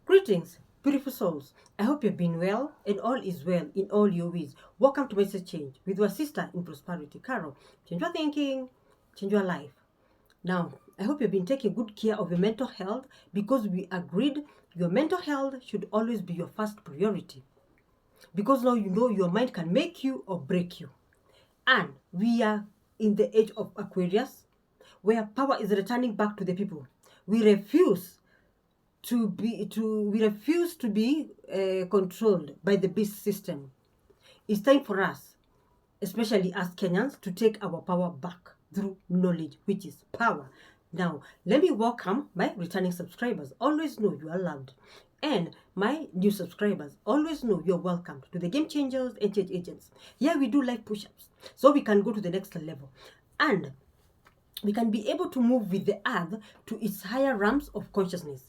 Greetings, beautiful souls. I hope you've been well and all is well in all your ways. Welcome to Message Change with your sister in prosperity, Carol. Change your thinking, change your life. Now, I hope you've been taking good care of your mental health because we agreed your mental health should always be your first priority. Because now you know your mind can make you or break you. And we are in the age of Aquarius, where power is returning back to the people. We refuse to be controlled by the beast system. It's time for us, especially as Kenyans, to take our power back through knowledge, which is power. Now, let me welcome my returning subscribers. Always know you are loved. And my new subscribers, always know you're welcomed to the Game Changers and Change Agents. Here we do live push-ups, so we can go to the next level. And we can be able to move with the earth to its higher realms of consciousness.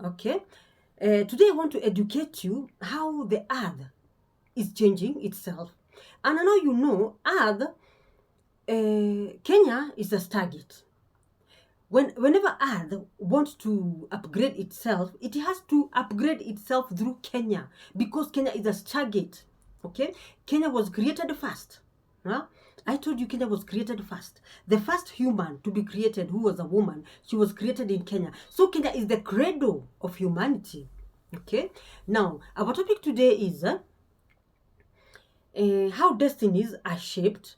Okay, today I want to educate you how the earth is changing itself. And I know you know earth, Kenya is a stargate. Whenever earth wants to upgrade itself, it has to upgrade itself through Kenya, because Kenya is a stargate. Okay, Kenya was created first. Huh? I told you Kenya was created first. The first human to be created, who was a woman, she was created in Kenya. So Kenya is the cradle of humanity. Okay. Now, our topic today is how destinies are shaped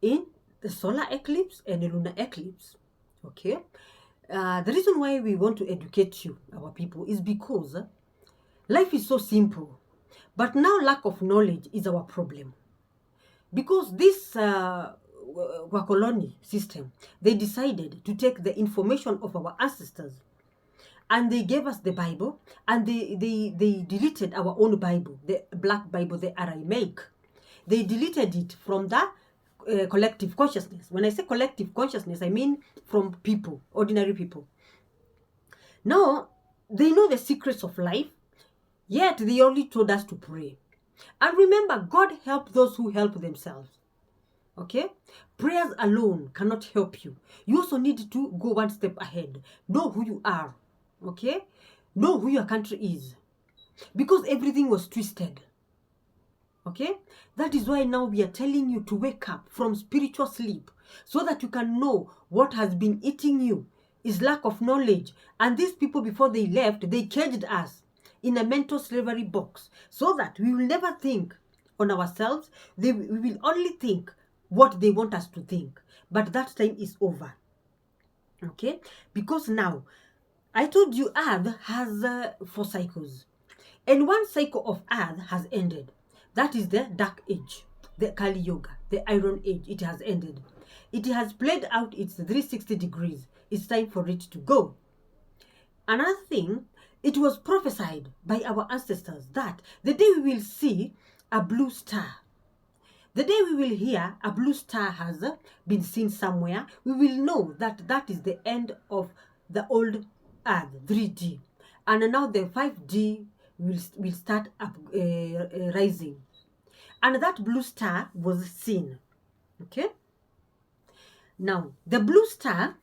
in the solar eclipse and the lunar eclipse. Okay. The reason why we want to educate you, our people, is because life is so simple. But now lack of knowledge is our problem. Because this Wakoloni system, they decided to take the information of our ancestors and they gave us the Bible, and they deleted our own Bible, the Black Bible, the Aramaic. They deleted it from the collective consciousness. When I say collective consciousness, I mean from people, ordinary people. Now, they know the secrets of life, yet they only told us to pray. And remember, God help those who help themselves. Okay? Prayers alone cannot help you. You also need to go one step ahead. Know who you are. Okay? Know who your country is. Because everything was twisted. Okay? That is why now we are telling you to wake up from spiritual sleep, so that you can know what has been eating you is lack of knowledge. And these people, before they left, they caged us in a mental slavery box, so that we will never think on ourselves. We will only think what they want us to think. But that time is over. Okay? Because now, I told you Earth has 4 cycles. And one cycle of Earth has ended. That is the Dark Age, the Kali Yoga, the Iron Age. It has ended. It has played out its 360 degrees. It's time for it to go. Another thing, it was prophesied by our ancestors that the day we will see a blue star, the day we will hear a blue star has been seen somewhere, we will know that that is the end of the old Earth, 3D. And now the 5D will start rising. And that blue star was seen. Okay? Now, the blue star,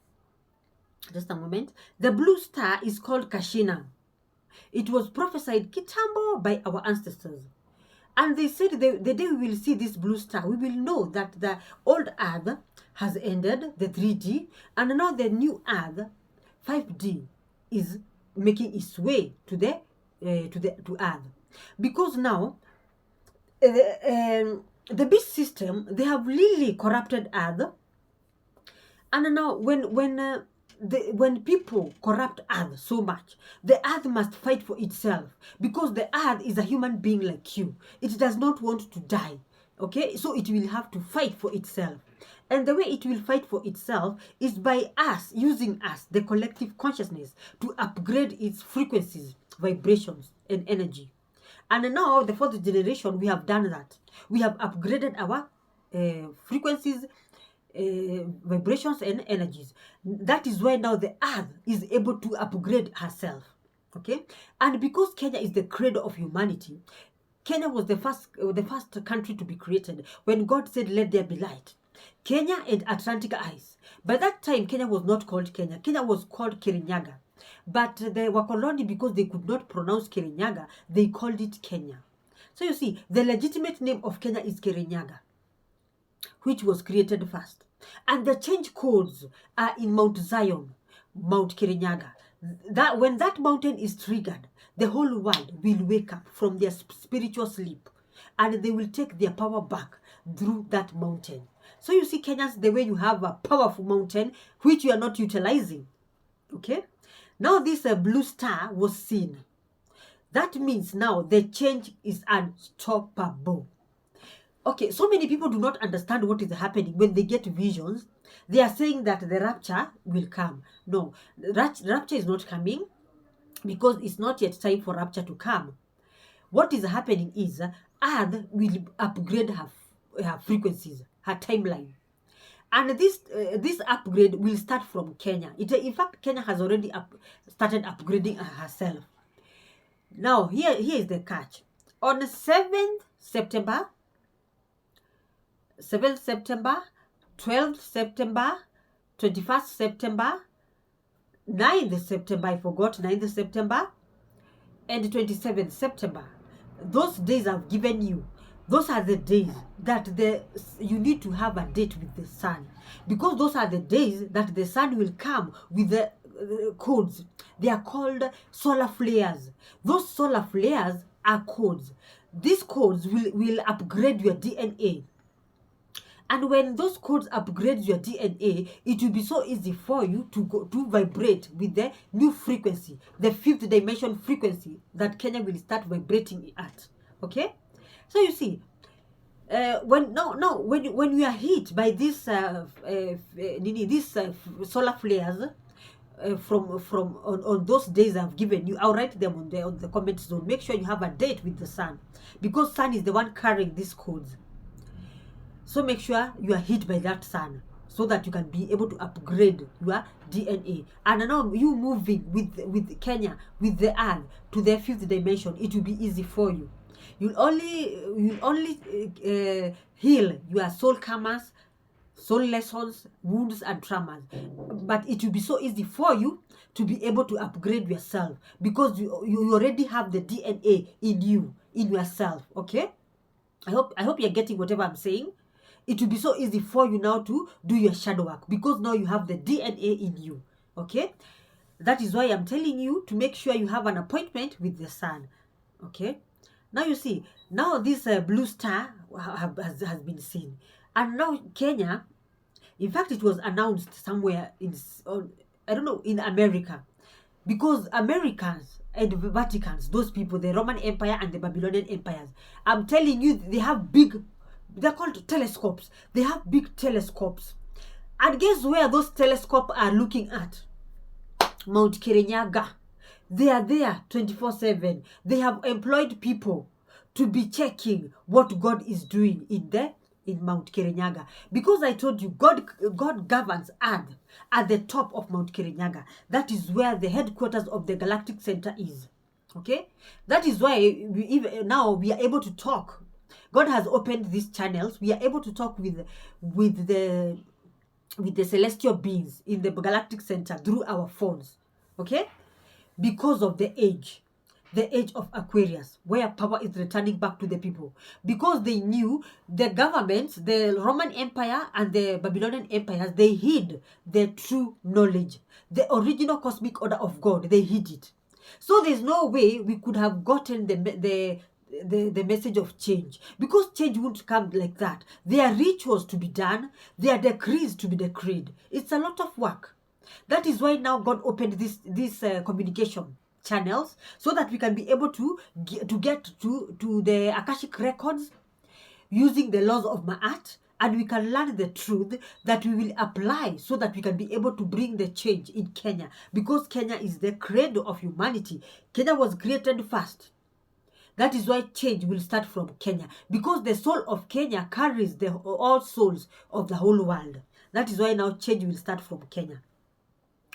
just a moment, the blue star is called Kashina. It was prophesied kitambo by our ancestors. And they said the day we will see this blue star, we will know that the old Earth has ended, the 3D, and now the new Earth, 5D, is making its way to Earth. Because now the beast system, they have really corrupted Earth. And now when people corrupt Earth so much, the Earth must fight for itself, because the Earth is a human being like you. It does not want to die. Okay, so it will have to fight for itself. And the way it will fight for itself is by us, using us, the collective consciousness, to upgrade its frequencies, vibrations, and energy. And now, the 4th generation, we have done that. We have upgraded our frequencies, vibrations, and energies. That is why now the earth is able to upgrade herself. Okay? And because Kenya is the cradle of humanity, Kenya was the first country to be created when God said, "Let there be light." Kenya and Atlantic Ice. By that time, Kenya was not called Kenya. Kenya was called Kirinyaga. But the Wakoloni, because they could not pronounce Kirinyaga, they called it Kenya. So you see, the legitimate name of Kenya is Kirinyaga, which was created first. And the change codes are in Mount Zion, Mount Kirinyaga. That when that mountain is triggered, the whole world will wake up from their spiritual sleep, and they will take their power back through that mountain. So you see, Kenyans, the way you have a powerful mountain which you are not utilizing. Okay, now this blue star was seen. That means now the change is unstoppable. Okay, so many people do not understand what is happening when they get visions. They are saying that the rapture will come. No, rapture is not coming, because it's not yet time for rapture to come. What is happening is Earth will upgrade her frequencies, her timeline. And this upgrade will start from Kenya. In fact, Kenya has already started upgrading herself. Now, here is the catch. On 7th September, 7th September, 12th September, 21st September, 9th September, I forgot, 9th September, and 27th September. Those days I've given you, those are the days that you need to have a date with the sun, because those are the days that the sun will come with the codes. They are called solar flares. Those solar flares are codes. These codes will upgrade your DNA. And when those codes upgrade your DNA, it will be so easy for you to vibrate with the new frequency, the 5th dimension frequency that Kenya will start vibrating at. Okay, so you see, when we are hit by this solar flares from on those days I've given you, I'll write them on the comment zone. Make sure you have a date with the sun, because sun is the one carrying these codes. So make sure you are hit by that sun, so that you can be able to upgrade your DNA. And now you moving with Kenya, with the earth, to the 5th dimension, it will be easy for you. You'll only heal your soul karmas, soul lessons, wounds, and traumas. But it will be so easy for you to be able to upgrade yourself, because you already have the DNA in you, in yourself. Okay, I hope you're getting whatever I'm saying. It will be so easy for you now to do your shadow work, because now you have the DNA in you. Okay, that is why I'm telling you to make sure you have an appointment with the sun. Okay, now you see, now this blue star has been seen, and now Kenya, in fact, it was announced somewhere I don't know, in America, because Americans and the Vaticans, those people, the Roman Empire and the Babylonian empires, I'm telling you, they have they're called telescopes. They have big telescopes. And guess where those telescopes are looking at? Mount Kirinyaga. They are there 24/7. They have employed people to be checking what God is doing in Mount Kirinyaga. Because I told you, God governs Earth at the top of Mount Kirinyaga. That is where the headquarters of the Galactic Center is. Okay? That is why now we are able to talk. God has opened these channels. We are able to talk with the celestial beings in the Galactic Center through our phones. Okay? Because of the age of Aquarius, where power is returning back to the people. Because they knew the governments, the Roman Empire and the Babylonian empires, they hid the true knowledge, the original cosmic order of God. They hid it. So there's no way we could have gotten the message of change, because change won't come like that. There are rituals to be done. There are decrees to be decreed. It's a lot of work. That is why now God opened these communication channels, so that we can be able to get to the Akashic records using the laws of Ma'at, and we can learn the truth that we will apply, so that we can be able to bring the change in Kenya, because Kenya is the cradle of humanity. Kenya was created first. That is why change will start from Kenya, because the soul of Kenya carries all souls of the whole world. That is why now change will start from Kenya.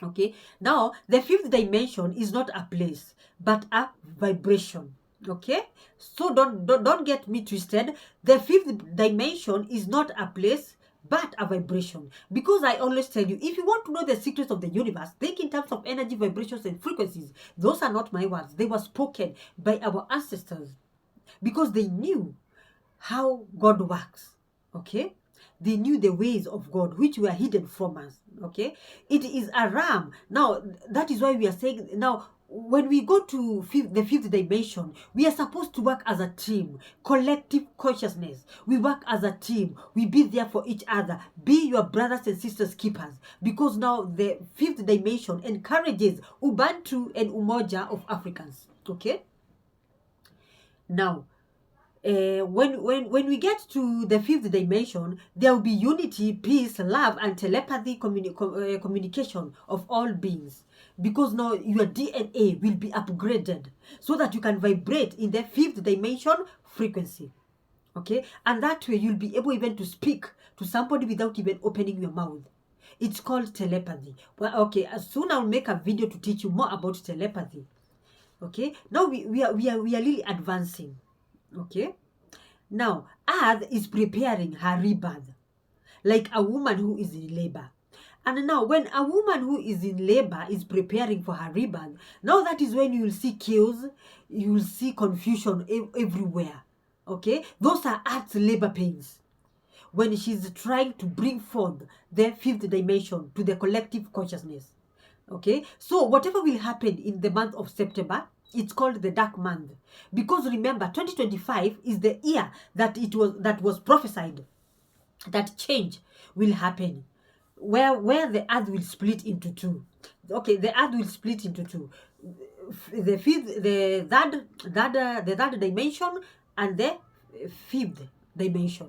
Okay, now the 5th dimension is not a place, but a vibration. Okay, so don't get me twisted. The 5th dimension is not a place, but a vibration. Because I always tell you, if you want to know the secrets of the universe, think in terms of energy, vibrations, and frequencies. Those are not my words. They were spoken by our ancestors because they knew how God works. Okay? They knew the ways of God, which were hidden from us. Okay? It is a ram. Now, that is why we are saying, now, when we go to the fifth dimension, we are supposed to work as a team, collective consciousness. We work as a team. We be there for each other. Be your brothers and sisters keepers. Because now the fifth dimension encourages Ubuntu and Umoja of Africans. Okay? Now, when we get to the fifth dimension, there will be unity, peace, love, and telepathy communication of all beings. Because now your DNA will be upgraded so that you can vibrate in the fifth dimension frequency. Okay? And that way you'll be able even to speak to somebody without even opening your mouth. It's called telepathy. Well, okay, soon I'll make a video to teach you more about telepathy. Okay? Now we are really advancing. Okay? Now, Earth is preparing her rebirth, like a woman who is in labor. And now, when a woman who is in labor is preparing for her rebirth, now that is when you will see chaos, you will see confusion everywhere. Okay? Those are Earth's labor pains. When she's trying to bring forth the fifth dimension to the collective consciousness. Okay? So, whatever will happen in the month of September, it's called the dark month, because remember 2025 is the year that was prophesied that change will happen, where the earth will split into two. Okay, the earth will split into two: the third dimension and the fifth dimension.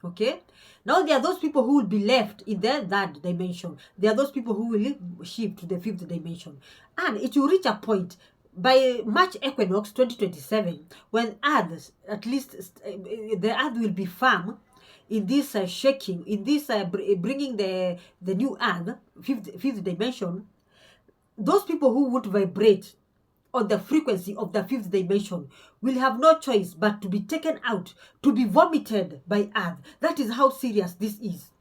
Okay, now there are those people who will be left in the third dimension. There are those people who will shift to the fifth dimension, and it will reach a point by March equinox 2027, when Earth, at least the Earth will be firm in this shaking, in this bringing the new Earth, fifth dimension. Those people who would vibrate on the frequency of the fifth dimension will have no choice but to be taken out, to be vomited by Earth. That is how serious this is.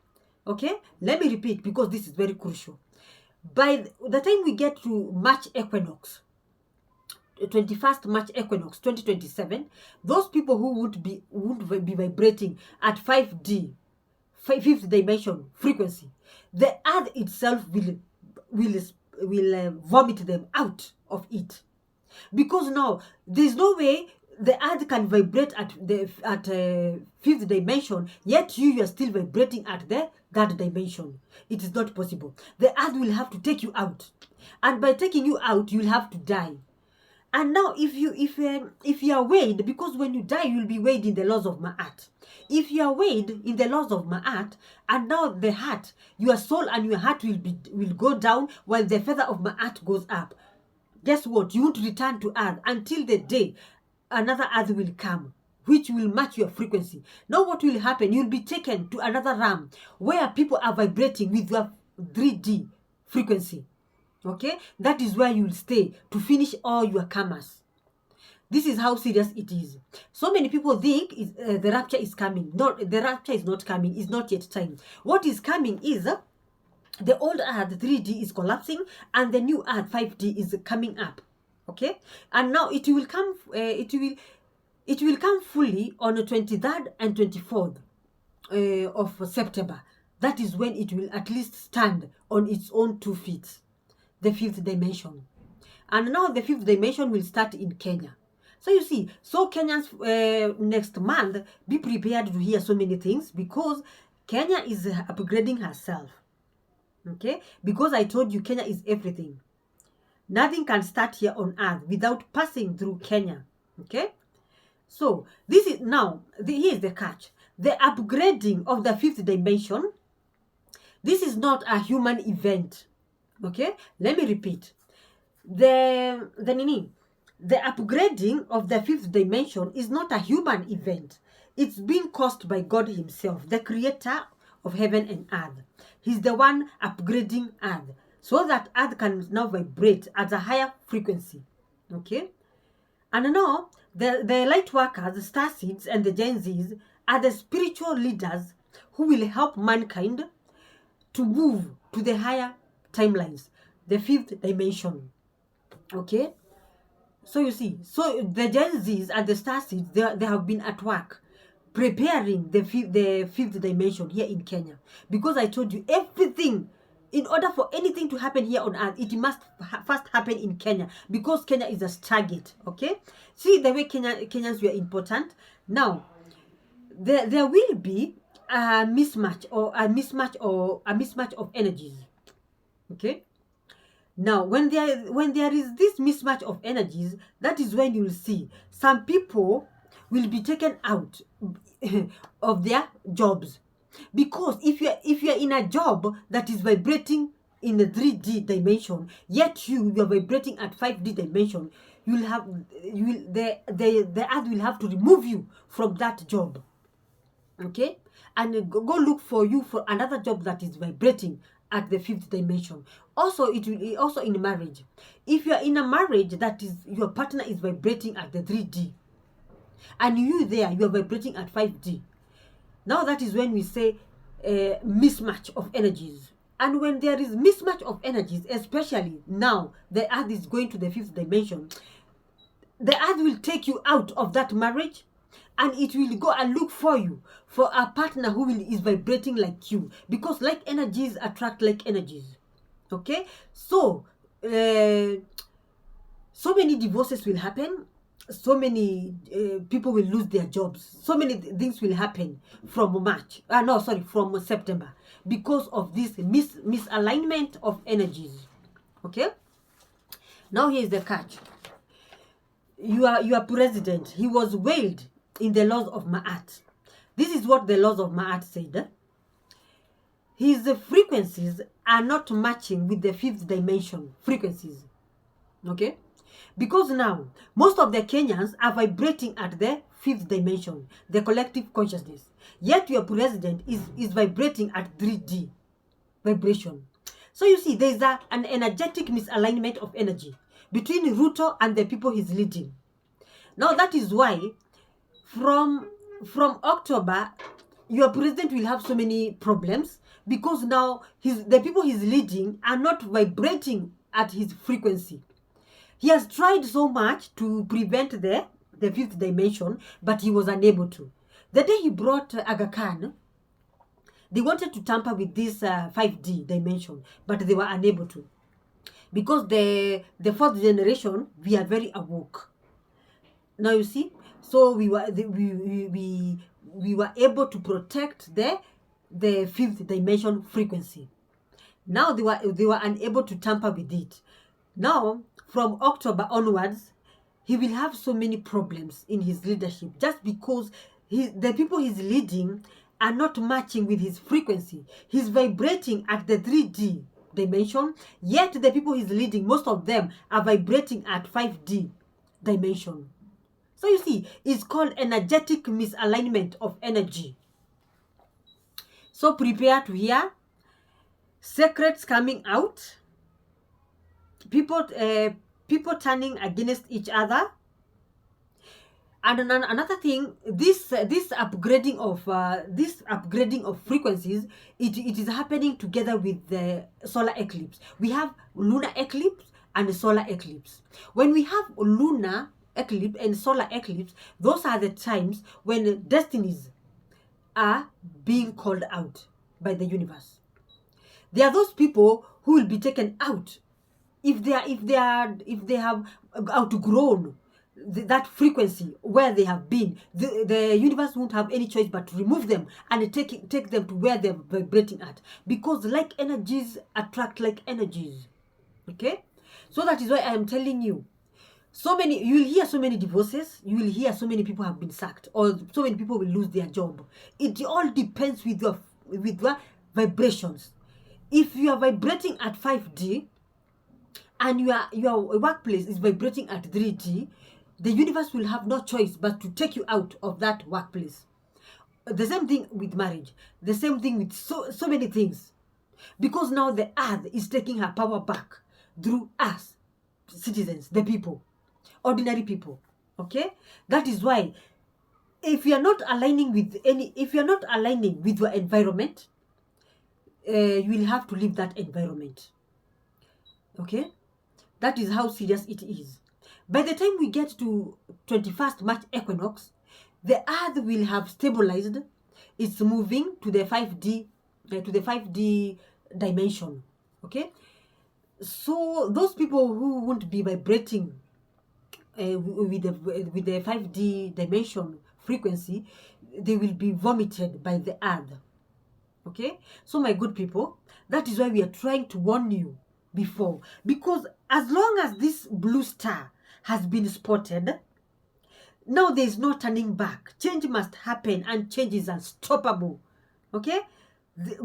Okay? Let me repeat, because this is very crucial. By the time we get to March equinox, 21st March equinox 2027, those people who would be vibrating at 5D, fifth dimension frequency, the earth itself will vomit them out of it. Because now there's no way the earth can vibrate at fifth dimension, yet you are still vibrating at the third dimension. It is not possible. The earth will have to take you out, and by taking you out, you'll have to die. And now, if you are weighed, because when you die, you'll be weighed in the laws of Ma'at. If you are weighed in the laws of Ma'at, and now the heart, your soul and your heart will go down, while the feather of Ma'at goes up. Guess what? You won't return to earth until the day another earth will come, which will match your frequency. Now, what will happen? You'll be taken to another realm where people are vibrating with your 3D frequency. Okay, that is where you will stay to finish all your karmas. This is how serious it is. So many people think the rapture is coming. No, the rapture is not coming. It's not yet time. What is coming is the old earth 3D is collapsing, and the new earth 5D is coming up. Okay, and now it will come. It will come fully on the 23rd and 24th of September. That is when it will at least stand on its own 2 feet. The fifth dimension. And now the fifth dimension will start in Kenya. So you see, so Kenyans next month, be prepared to hear so many things, because Kenya is upgrading herself. Okay? Because I told you Kenya is everything. Nothing can start here on earth without passing through Kenya. Okay? So this is now, here is the catch. The upgrading of the fifth dimension, this is not a human event. Okay, let me repeat. The upgrading of the fifth dimension is not a human event. It's being caused by God himself, the creator of heaven and earth. He's the one upgrading earth so that earth can now vibrate at a higher frequency. Okay, and now the light workers, the star seeds, and the Gen Zs are the spiritual leaders who will help mankind to move to the higher timelines, the fifth dimension. Okay? So you see, so the Gen Zs and the Star Seeds, they have been at work preparing the fifth dimension here in Kenya. Because I told you, everything, in order for anything to happen here on earth, it must first happen in Kenya, because Kenya is a target. Okay? See the way Kenyans were important. Now, there will be a mismatch of energies. Okay? Now, when there is this mismatch of energies, that is when you will see some people will be taken out of their jobs. Because if you're in a job that is vibrating in the 3D dimension, yet you're vibrating at 5D dimension, the earth will have to remove you from that job. Okay? And go look for you for another job that is vibrating at the fifth dimension. Also, it will be also in marriage. If you are in a marriage that is your partner is vibrating at the 3D, and you are vibrating at 5D, now that is when we say mismatch of energies. And when there is mismatch of energies, especially now the earth is going to the fifth dimension, the earth will take you out of that marriage, and it will go and look for you for a partner who is vibrating like you, because like energies attract like energies. Okay? So so many divorces will happen, so many people will lose their jobs, so many things will happen from from September, because of this misalignment of energies. Okay? Now here is the catch. Your president, he was wailed in the laws of Ma'at. This is what the laws of Ma'at said. His frequencies are not matching with the fifth dimension frequencies. Okay? Because now, most of the Kenyans are vibrating at the fifth dimension, the collective consciousness. Yet your president is vibrating at 3D vibration. So you see, there is an energetic misalignment of energy between Ruto and the people he's leading. Now that is why from October, your president will have so many problems, because now the people he's leading are not vibrating at his frequency. He has tried so much to prevent the fifth dimension, but he was unable to. The day he brought Aga Khan, they wanted to tamper with this 5D dimension, but they were unable to. Because the fourth generation, we are very awoke. Now you see, so we were able to protect the fifth dimension frequency. Now they were unable to tamper with it. Now from October onwards, he will have so many problems in his leadership, just because the people he's leading are not matching with his frequency. He's vibrating at the 3D dimension, yet the people he's leading, most of them are vibrating at 5D dimension. So you see, it's called energetic misalignment of energy. So prepare to hear secrets coming out, people turning against each other. And another thing, this upgrading of frequencies, it is happening together with the solar eclipse. We have lunar eclipse and solar eclipse. When we have lunar eclipse and solar eclipse, those are the times when destinies are being called out by the universe. There are those people who will be taken out if they have outgrown that frequency where they have been. The universe won't have any choice but to remove them and take them to where they're vibrating at, because like energies attract like energies. Okay? So that is why I am telling you, you will hear so many divorces, you will hear so many people have been sacked, or so many people will lose their job. It all depends with your vibrations. If you are vibrating at 5D and your workplace is vibrating at 3D, the universe will have no choice but to take you out of that workplace. The same thing with marriage, the same thing with so many things, because now the earth is taking her power back through us citizens, the people, ordinary people. Okay? That is why if you are not aligning with your environment, you will have to leave that environment. Okay, that is how serious it is. By the time we get to 21st March equinox, the earth will have stabilized. It's moving to the 5D dimension. Okay, so those people who won't be vibrating with the 5D dimension frequency, they will be vomited by the earth. Okay, so my good people, that is why we are trying to warn you before, because as long as this blue star has been spotted, now there is no turning back. Change must happen, and change is unstoppable. Okay,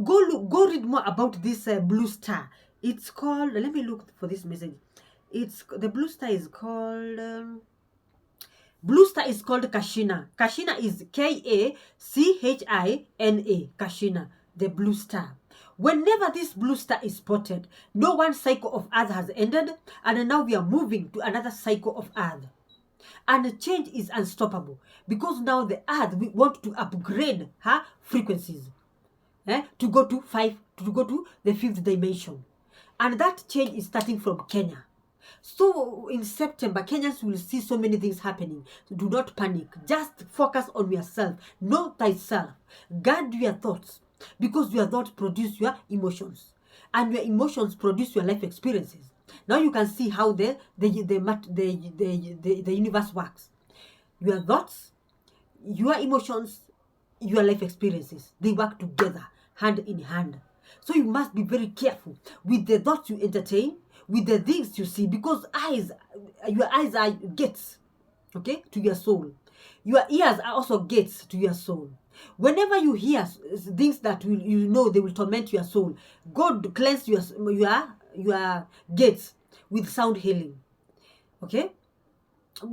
go read more about this blue star. It's called, let me look for this message. It's the blue star is called Kashina. Kashina is Kachina, Kashina, the blue star. Whenever this blue star is spotted, no one cycle of earth has ended, and now we are moving to another cycle of earth. And the change is unstoppable, because now the earth, we want to upgrade her frequencies to go to the 5th dimension. And that change is starting from Kenya. So in September, Kenyans will see so many things happening. So do not panic. Just focus on yourself. Know thyself. Guard your thoughts, because your thoughts produce your emotions, and your emotions produce your life experiences. Now you can see how the universe works. Your thoughts, your emotions, your life experiences, they work together, hand in hand. So you must be very careful with the thoughts you entertain, with the things you see, because your eyes are gates, okay, to your soul. Your ears are also gates to your soul. Whenever you hear things that they will torment your soul, God cleanse your gates with sound healing. Okay,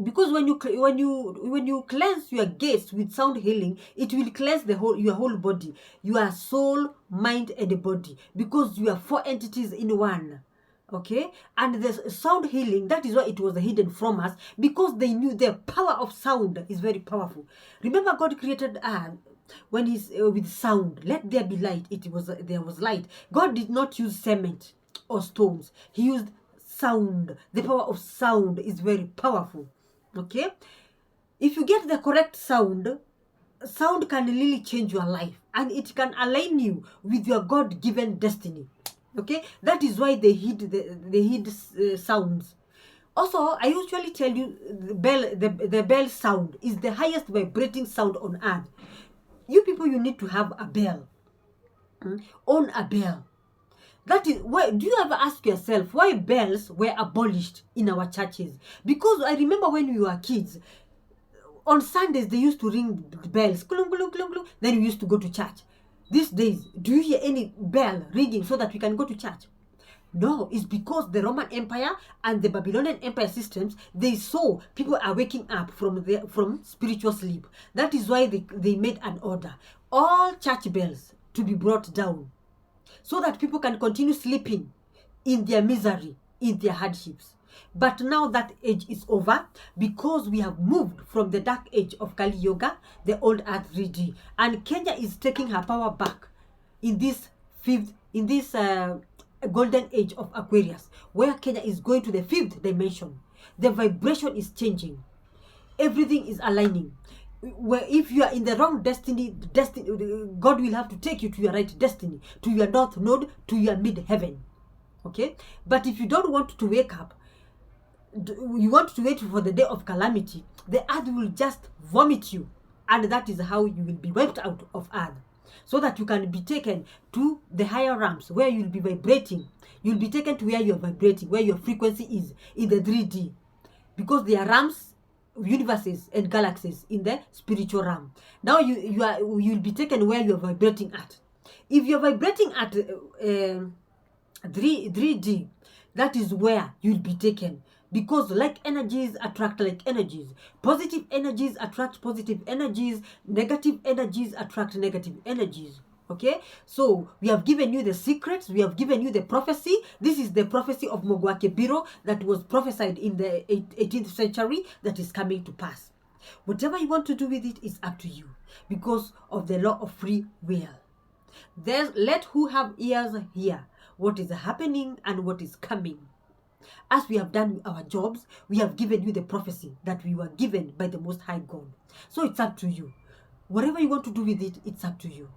because when you cleanse your gates with sound healing, it will cleanse your whole body, your soul, mind, and body, because you are 4 entities in one. Okay, and the sound healing, that is why it was hidden from us, because they knew the power of sound is very powerful. Remember, God created when he's with sound, let there be light. There was light. God did not use cement or stones. He used sound. The power of sound is very powerful. Okay, if you get the correct sound can really change your life, and it can align you with your God-given destiny. Okay, that is why they hid sounds. Also, I usually tell you the bell sound is the highest vibrating sound on earth. You people, you need to have a bell. Own a bell. That is why. Do you ever ask yourself why bells were abolished in our churches? Because I remember when we were kids, on Sundays they used to ring bells, klung, klung, klung, klung. Then we used to go to church. These days, do you hear any bell ringing so that we can go to church? No, it's because the Roman Empire and the Babylonian Empire systems, they saw people are waking up from spiritual sleep. That is why they made an order. All church bells to be brought down, so that people can continue sleeping in their misery, in their hardships. But now that age is over, because we have moved from the dark age of Kali Yoga, the old earth 3D, and Kenya is taking her power back in this golden age of Aquarius, where Kenya is going to the 5th dimension. The vibration is changing. Everything is aligning. Where if you are in the wrong destiny, God will have to take you to your right destiny, to your north node, to your mid-heaven. Okay? But if you don't want to wake up, you want to wait for the day of calamity, the earth will just vomit you, and that is how you will be wiped out of earth, so that you can be taken to the higher realms where you will be vibrating. You will be taken to where you are vibrating, where your frequency is in the 3D, because there are realms, universes, and galaxies in the spiritual realm. Now you will be taken where you are vibrating at. If you are vibrating at 3D, that is where you will be taken. Because like energies attract like energies. Positive energies attract positive energies. Negative energies attract negative energies. Okay? So, we have given you the secrets. We have given you the prophecy. This is the prophecy of Mogwake Biro that was prophesied in the 18th century that is coming to pass. Whatever you want to do with it is up to you because of the law of free will. Let who have ears hear what is happening and what is coming. As we have done our jobs, we have given you the prophecy that we were given by the Most High God. So it's up to you. Whatever you want to do with it, it's up to you.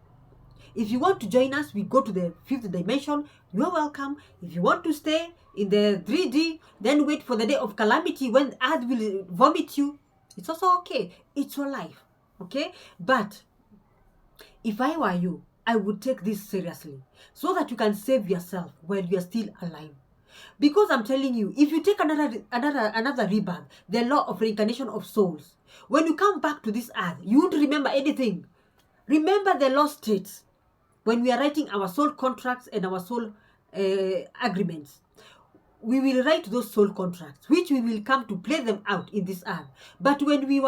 If you want to join us, we go to the 5th dimension, you are welcome. If you want to stay in the 3D, then wait for the day of calamity when earth will vomit you. It's also okay. It's your life. Okay? But if I were you, I would take this seriously so that you can save yourself while you are still alive. Because I'm telling you, if you take another rebirth, the law of reincarnation of souls, when you come back to this earth, you won't remember anything. Remember the lost states. When we are writing our soul contracts and our soul agreements, we will write those soul contracts, which we will come to play them out in this earth. But when we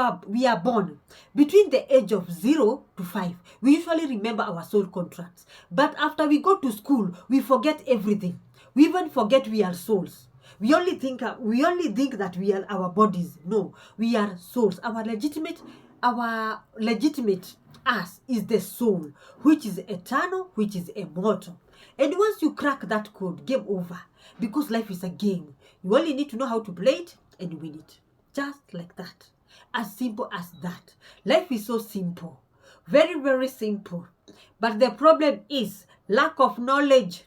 are born, between the age of 0 to 5, we usually remember our soul contracts. But after we go to school, we forget everything. We even forget we are souls. We only think that we are our bodies. No, we are souls. Our legitimate us is the soul, which is eternal, which is immortal. And once you crack that code, game over. Because life is a game. You only need to know how to play it and win it. Just like that. As simple as that. Life is so simple. Very, very simple. But the problem is lack of knowledge,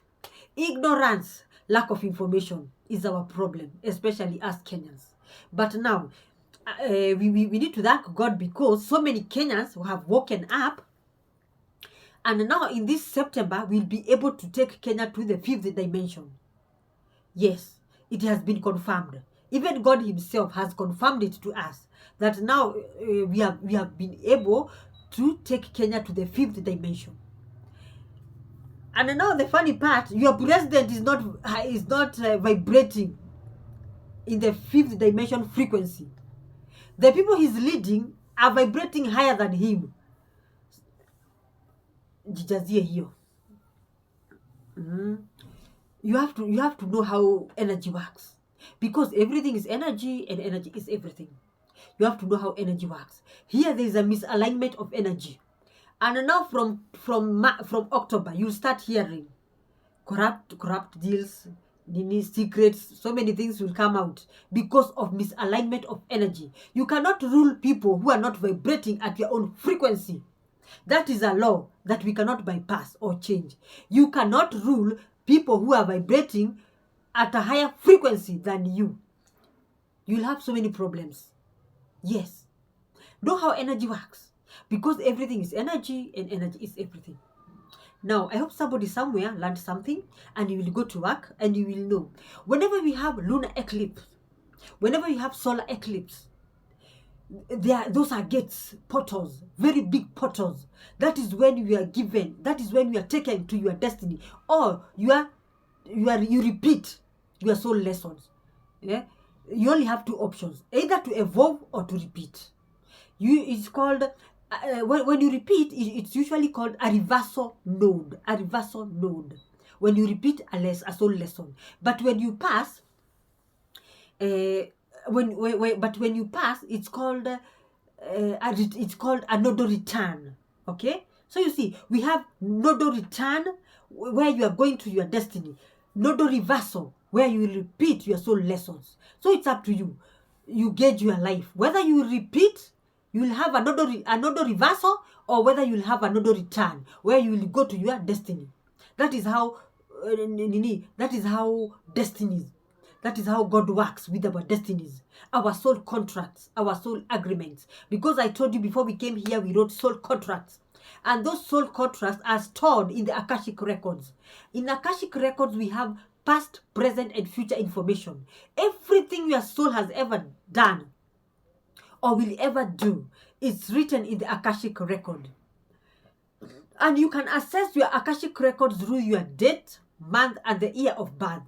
ignorance, lack of information is our problem, especially as Kenyans. But now, we need to thank God because so many Kenyans who have woken up, and now in this September we'll be able to take Kenya to the 5th dimension. Yes, it has been confirmed. Even God himself has confirmed it to us that now we have been able to take Kenya to the 5th dimension. And now the funny part, your president is not vibrating in the 5th dimension frequency. The people he's leading are vibrating higher than him. Jijazie hiyo. You have to know how energy works, because everything is energy and energy is everything. You have to know how energy works. Here there is a misalignment of energy, and now from October you'll start hearing corrupt deals, secrets, so many things will come out because of misalignment of energy. You cannot rule people who are not vibrating at your own frequency. That is a law that we cannot bypass or change. You cannot rule people who are vibrating at a higher frequency than you. You'll have so many problems. Yes. Know how energy works, because everything is energy and energy is everything. Now, I hope somebody somewhere learned something, and you will go to work and you will know. Whenever we have lunar eclipse, whenever we have solar eclipse, those are gates, portals, very big portals. That is when you are given, that is when you are taken to your destiny, or you repeat your soul lessons. Yeah? You only have two options, either to evolve or to repeat. It's called when you repeat, it's usually called a reversal node. A reversal node. When you repeat a soul lesson, but when you pass, when you pass, it's called a nodal return. Okay, so you see, we have nodal return where you are going to your destiny, nodal reversal where you repeat your soul lessons. So it's up to you. You gauge your life whether you repeat, you will have a nodal reversal, or whether you will have a nodal return where you will go to your destiny. That is how destinies. That is how God works with our destinies, our soul contracts, our soul agreements. Because I told you before we came here, we wrote soul contracts. And those soul contracts are stored in the Akashic records. In Akashic records, we have past, present, and future information. Everything your soul has ever done or will ever do is written in the Akashic record. And you can access your Akashic records through your date, month, and the year of birth.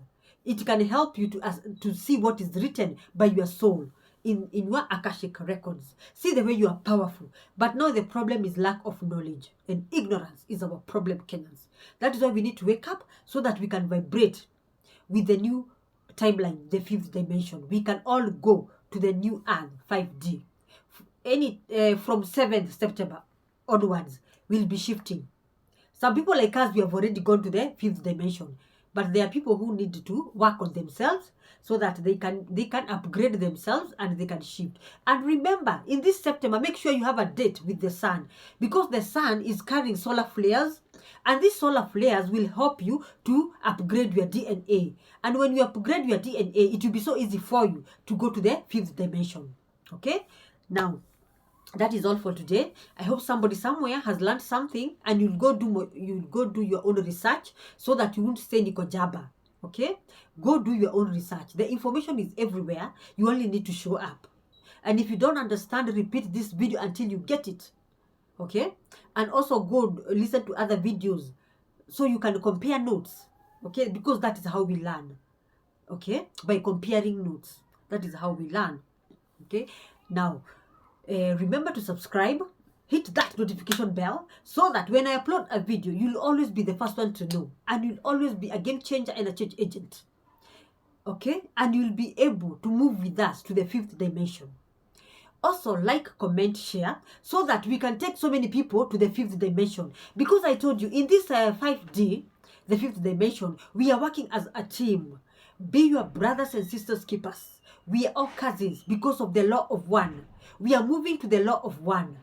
It can help you to see what is written by your soul in your Akashic records. See the way you are powerful. But now the problem is lack of knowledge, and ignorance is our problem, Kenyans. That is why we need to wake up so that we can vibrate with the new timeline, the 5th dimension. We can all go to the new earth, 5D. from 7th September onwards will be shifting. Some people like us, we have already gone to the 5th dimension, but there are people who need to work on themselves so that they can upgrade themselves and they can shift. And remember, in this September, make sure you have a date with the sun, because the sun is carrying solar flares, and these solar flares will help you to upgrade your DNA. And when you upgrade your DNA, it will be so easy for you to go to the 5th dimension. Okay, now that is all for today. I hope somebody somewhere has learned something, and you'll go do your own research so that you won't say niko jaba. Okay, go do your own research. The information is everywhere. You only need to show up. And if you don't understand, repeat this video until you get it. Okay, and also go listen to other videos so you can compare notes. Okay, because that is how we learn. Okay, by comparing notes, that is how we learn. Okay, now remember to subscribe, hit that notification bell, so that when I upload a video, you'll always be the first one to know, and you'll always be a game changer and a change agent. Okay, and you'll be able to move with us to the 5th dimension. Also, like, comment, share, so that we can take so many people to the 5th dimension. Because I told you, in this 5D, the 5th dimension, we are working as a team. Be your brothers and sisters keepers. We are all cousins because of the law of one. We are moving to the law of one.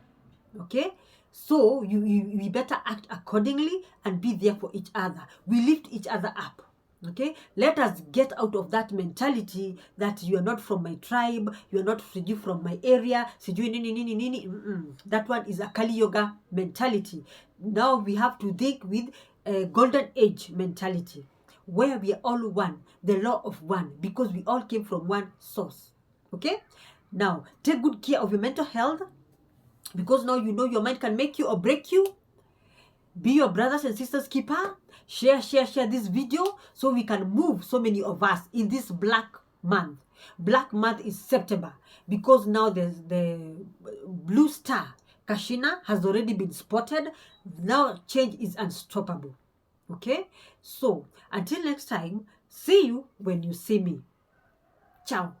Okay? So, we better act accordingly and be there for each other. We lift each other up. Okay, let us get out of that mentality that you are not from my tribe, you are not from my area. That one is a Kali Yoga mentality. Now we have to think with a golden age mentality, where we are all one, the law of one, because we all came from one source. Okay, now take good care of your mental health, because now you know your mind can make you or break you. Be your brothers and sisters keeper. Share this video so we can move so many of us in this black month. Black month is September, because now the blue star Kashina has already been spotted. Now change is unstoppable. Okay, so until next time, see you when you see me. Ciao.